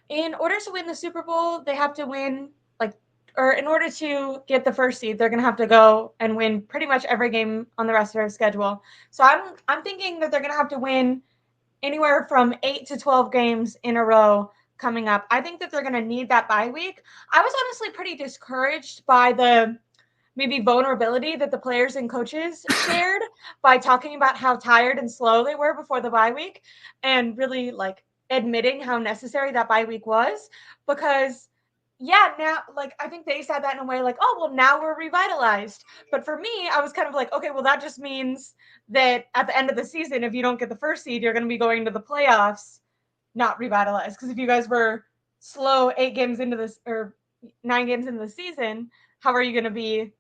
In order to win the Super Bowl, they have to win or in order to get the first seed, they're going to have to go and win pretty much every game on the rest of their schedule. So I'm thinking that they're going to have to win anywhere from 8 to 12 games in a row coming up. I think that they're going to need that bye week. I was honestly pretty discouraged by the maybe vulnerability that the players and coaches shared by talking about how tired and slow they were before the bye week and really admitting how necessary that bye week was because now I think they said that in a way oh well now we're revitalized. But for me, I was kind of like, okay, well that just means that at the end of the season, if you don't get the first seed, you're going to be going to the playoffs not revitalized. Because if you guys were slow 8 games into this or 9 games into the season, how are you going to be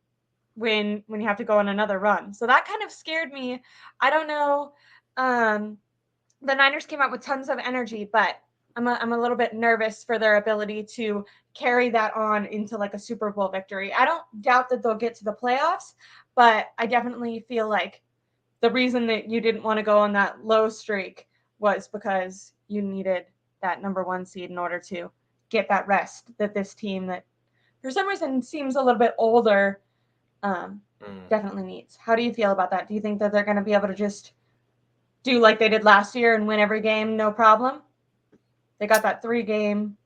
when you have to go on another run? So that kind of scared me. I don't know. The Niners came out with tons of energy, but I'm a little bit nervous for their ability to carry that on into a Super Bowl victory. I don't doubt that they'll get to the playoffs, but I definitely feel like the reason that you didn't want to go on that low streak was because you needed that number 1 seed in order to get that rest that this team that for some reason seems a little bit older definitely needs. How do you feel about that? Do you think that they're going to be able to just do like they did last year and win every game no problem? They got that 3-game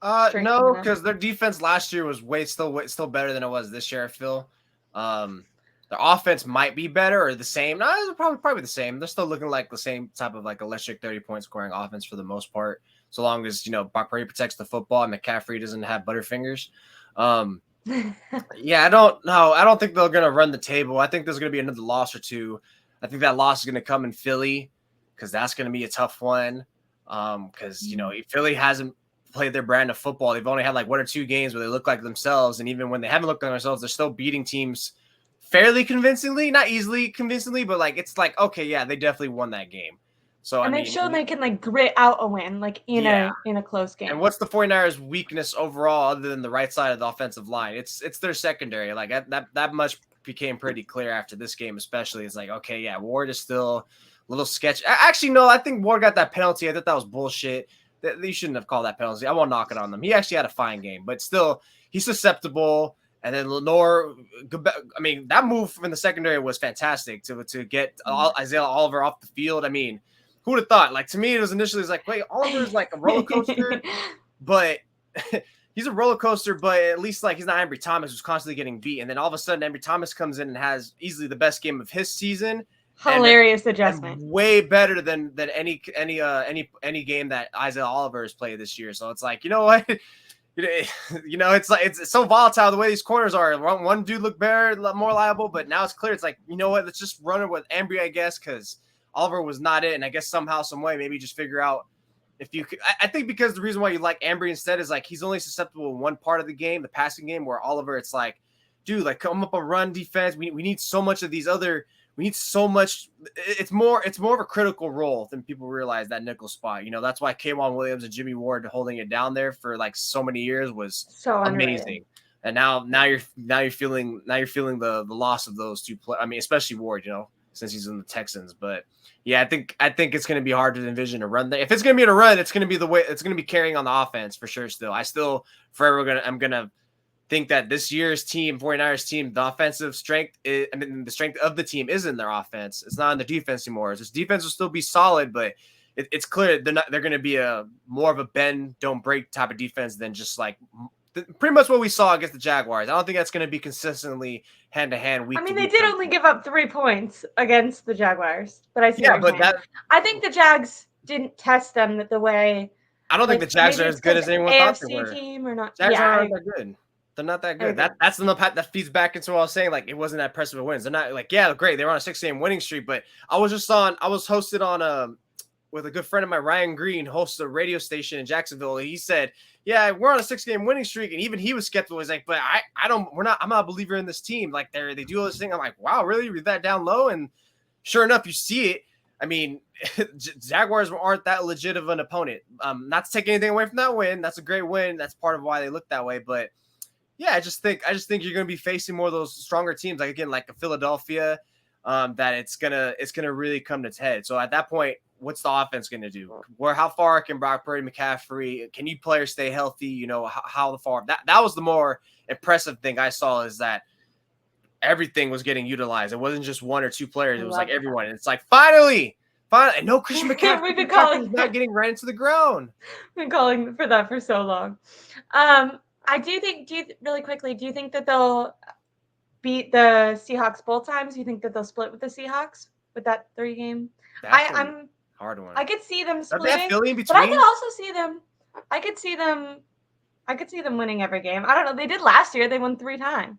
no, because their defense last year was still better than it was this year, I feel. Their offense might be better or the same. No, it's probably the same. They're still looking like the same type of electric 30-point scoring offense for the most part, so long as Brock Purdy protects the football and McCaffrey doesn't have butterfingers. Yeah, I don't think they're gonna run the table. I think there's gonna be another loss or two. I think that loss is gonna come in Philly because that's gonna be a tough one. Because Philly hasn't played their brand of football. They've only had 1 or 2 games where they look like themselves, and even when they haven't looked like themselves, they're still beating teams fairly convincingly, not easily convincingly, but it's okay, yeah, they definitely won that game. So and they've shown they can grit out a win in a close game. And what's the 49ers' weakness overall other than the right side of the offensive line? It's their secondary. That much became pretty clear after this game, especially. It's okay, yeah, Ward is still a little sketchy. Actually, no, I think Ward got that penalty. I thought that was bullshit. They shouldn't have called that penalty. I won't knock it on them. He actually had a fine game, but still, he's susceptible. And then Lenore, I mean, that move in the secondary was fantastic to get Isaiah Oliver off the field. I mean, who would have thought? To me, it was initially wait, Oliver's a roller coaster, but he's a roller coaster, but at least he's not Ambry Thomas who's constantly getting beat. And then all of a sudden, Ambry Thomas comes in and has easily the best game of his season. Hilarious adjustment. And way better than any game that Isaiah Oliver has played this year. So it's you know what? It's so volatile the way these corners are. One dude looked better, more liable, but now it's clear. It's you know what? Let's just run it with Ambry, I guess, because Oliver was not it. And I guess somehow, some way, maybe just figure out if you could. I think because the reason why you like Ambry instead is he's only susceptible in one part of the game, the passing game, where Oliver, it's dude, come up a run defense. We need so much of these other. We need so much. It's more of a critical role than people realize, that nickel spot. That's why K'Wan Williams and Jimmy Ward holding it down there for so many years was so amazing. And now you're feeling the loss of those two players. I mean, especially Ward, since he's in the Texans. But yeah, I think it's going to be hard to envision a run there. If it's going to be a run, it's going to be the way it's going to be carrying on the offense for sure. I'm going to think that this year's team, 49ers team, the offensive strength the strength of the team is in their offense. It's not in the defense anymore. This defense will still be solid, but it's clear they're going to be a more of a bend, don't break type of defense than just pretty much what we saw against the Jaguars. I don't think that's going to be consistently hand to hand week. I mean, they did only give up 3 points against the Jaguars, but I see. Yeah, but I think the Jags didn't test them the way. I don't think the Jags are as good as anyone thought they were. Team or not? Jags aren't that good. They're not that good. That's the that feeds back into what I was saying. It wasn't that impressive of wins. They're not great. They were on a 6-game winning streak, but I was hosted on with a good friend of mine, Ryan Green, hosts a radio station in Jacksonville. And he said, yeah, we're on a 6-game winning streak. And even he was skeptical. He's but I'm not a believer in this team. They do all this thing. I'm wow, really? Read that down low? And sure enough, you see it. I mean, Jaguars aren't that legit of an opponent. Not to take anything away from that win. That's a great win. That's part of why they look that way. But yeah, I just think you're going to be facing more of those stronger teams. Again, like a Philadelphia, that it's gonna really come to its head. So at that point, what's the offense gonna do? How far can Brock Purdy, McCaffrey, can you players stay healthy? You know, how far that was the more impressive thing I saw, is that everything was getting utilized. It wasn't just one or two players. It was like everyone. And it's like finally, and no Christian McCaffrey. We've been calling not getting ran into the ground. We've been calling for that for so long. I do think. Really quickly? Do you think that they'll beat the Seahawks both times? Do you think that they'll split with the Seahawks with that 3-game? I'm hard one. I could see them splitting. They have Philly in between? But I could also see them. I could see them winning every game. I don't know. They did last year. They won 3 times.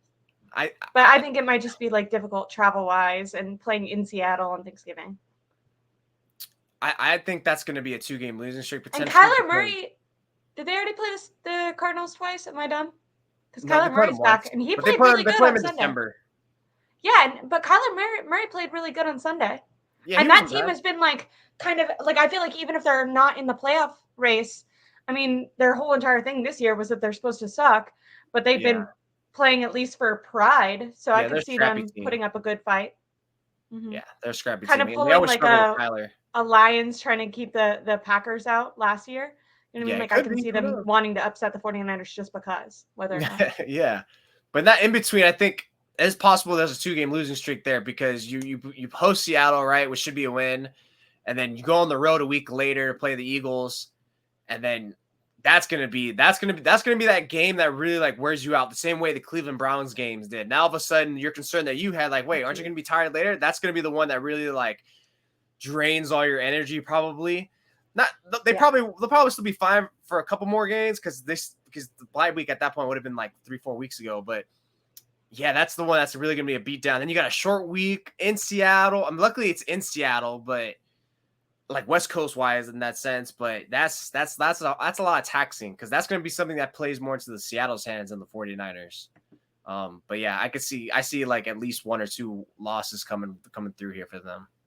But I think it might just be like difficult travel wise and playing in Seattle on Thanksgiving. I think that's going to be a 2-game losing streak potentially. And Kyler Murray, did they already play the Cardinals twice? Am I dumb? Because Kyler Murray's back, and he played really good on Sunday. December. Yeah, but Kyler Murray played really good on Sunday. Yeah, and that team has been like kind of like, I feel like even if they're not in the playoff race, I mean, their whole entire thing this year was that they're supposed to suck, but they've been playing at least for pride. So I could see them putting up a good fight. Mm-hmm. Yeah, they're scrappy. Kind of pulling like a Lions trying to keep the Packers out last year. You know what I mean? Like I can see them wanting to upset the 49ers just because, whether or not. Yeah. But that in between, I think it's possible there's a 2-game losing streak there, because you host Seattle, right, which should be a win, and then you go on the road a week later to play the Eagles, and then that's gonna be that game that really like wears you out, the same way the Cleveland Browns games did. Now all of a sudden you're concerned that you had like, wait, aren't you gonna be tired later? That's gonna be the one that really like drains all your energy probably. They'll probably still be fine for a couple more games because the bye week at that point would have been like 3-4 weeks ago. But yeah, that's the one that's really gonna be a beatdown. Then you got a short week in Seattle. Luckily it's in Seattle, but like West Coast wise in that sense. But that's a lot of taxing, because that's gonna be something that plays more into the Seattle's hands than the 49ers. But yeah, I see like at least 1 or 2 losses coming through here for them.